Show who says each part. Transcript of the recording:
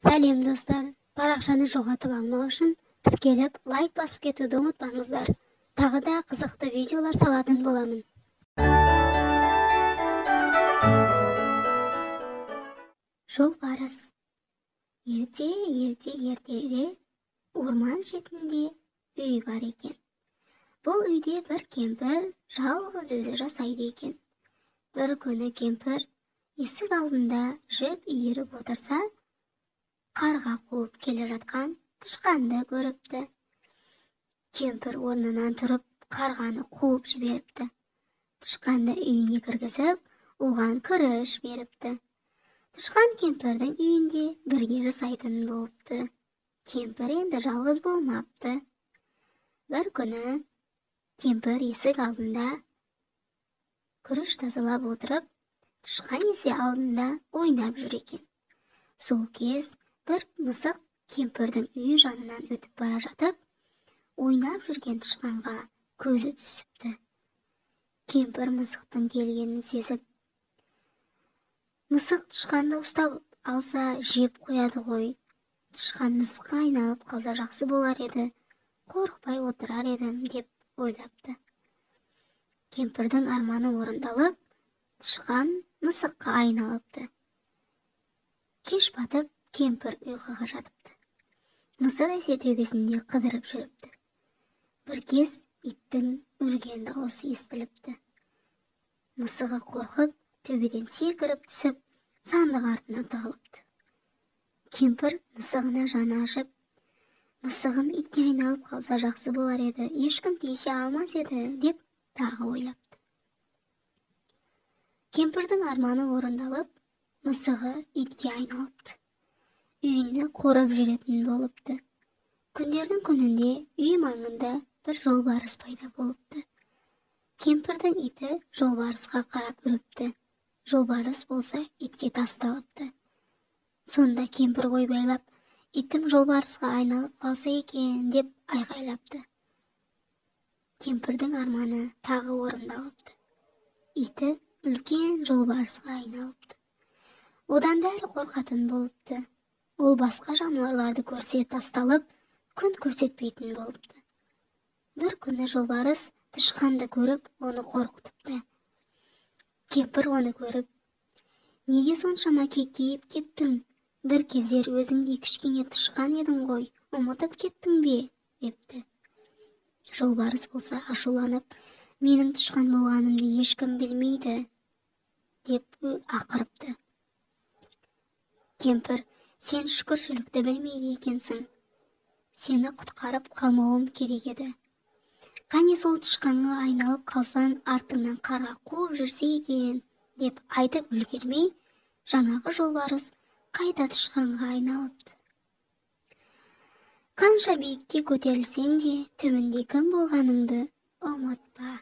Speaker 1: Сәлем достар, парақшаны жоғалтып алмау үшін тіркеліп, лайк басып кетуді ұмытпаңыздар. Тағы да қызықты видеолар салатын боламын. Жолбарыс. Ертеде орман шетінде үй бар екен. Бұл үйде бір кемпір жалғыз өзі жасайды екен. Бір күні кемпір есік алдында жіп иіріп отырса, қарға қуып келе жатқан тышқанды көріпті. Кемпір орнынан тұрып қарғаны қуып жіберіпті. Тышқанды үйіне кіргізіп, оған күріш беріпті. Тышқан кемпірдің үйінде бірге жасайтын болыпты. Кемпір енді жалғыз болмапты. Бір күні кемпір есік алдында күріш тазалап отырып, тышқан есік алдында ойнап жүр екен. Сол кез бір мысық кемпірдің үйі жанынан өтіп бара жатып, ойнап жүрген тышқанға көзі түсіпті. Кемпір мысықтың келгенін сезіп, мысық тышқанды ұстап алса жеп қояды ғой. Тышқан мысыққа айналып қалса жақсы болар еді, қорықпай отырар едім деп ойлапты. Кемпірдің арманы орындалып, тышқан мысыққа айналыпты. Кеш батып, кемпір ұйқыға жатыпты. Мысық есе төбесінде қыдырып жүріпті. Бір кез иттің үрген дауысы естіліпті. Мысығы қорқып, төбеден секіріп түсіп, сандық артына тығылыпты. Кемпір мысығына жаны ашып, мысығым итке айналып қалса жақсы болар еді, ешкім тиісе алмас еді, деп тағы ойлапты. Кемпірдің арманы орындалып, мысығы итке айналыпты. Үйінде қорып жүретін болыпты. Күндердің күнінде үй маңында бір жолбарыс пайда болыпты. Кемпірдің иті жолбарысқа қарап үріпті. Жолбарыс болса итке тасталыпты. Сонда кемпір ойбайлап, итім жолбарысқа айналып қалса екен деп айғайлапты. Кемпірдің арманы тағы орындалыпты. Иті үлкен жолбарысқа айналыпты. Одан бәрі қорқатын болыпты. Ол басқа жануарларды көрсе тасталып, күн көрсетпейтін болыпты. Бір күні жолбарыс тышқанды көріп, оны қорқытыпты. Кемпір оны көріп, неге соншама кекейіп кеттің? Бір кездер өзіңдей кішкене тышқан едің ғой, ұмытып кеттің бе? Депті. Жолбарыс болса ашуланып, менің тышқан болғанымды ешкім білмейді, деп ақырыпты. Кемпір, сен шүкіршілікті білмейді екенсің. Сені құтқарып қалмауым керек еді. Қане сол тышқанға айналып қалсан, артыңнан қарға қуып жүрсе екен, деп айтып үлгермей, жаңағы жолбарыс қайта тышқанға айналыпты. Қанша биікке көтерілсең де, төбінде кім болғаныңды ұмытпа.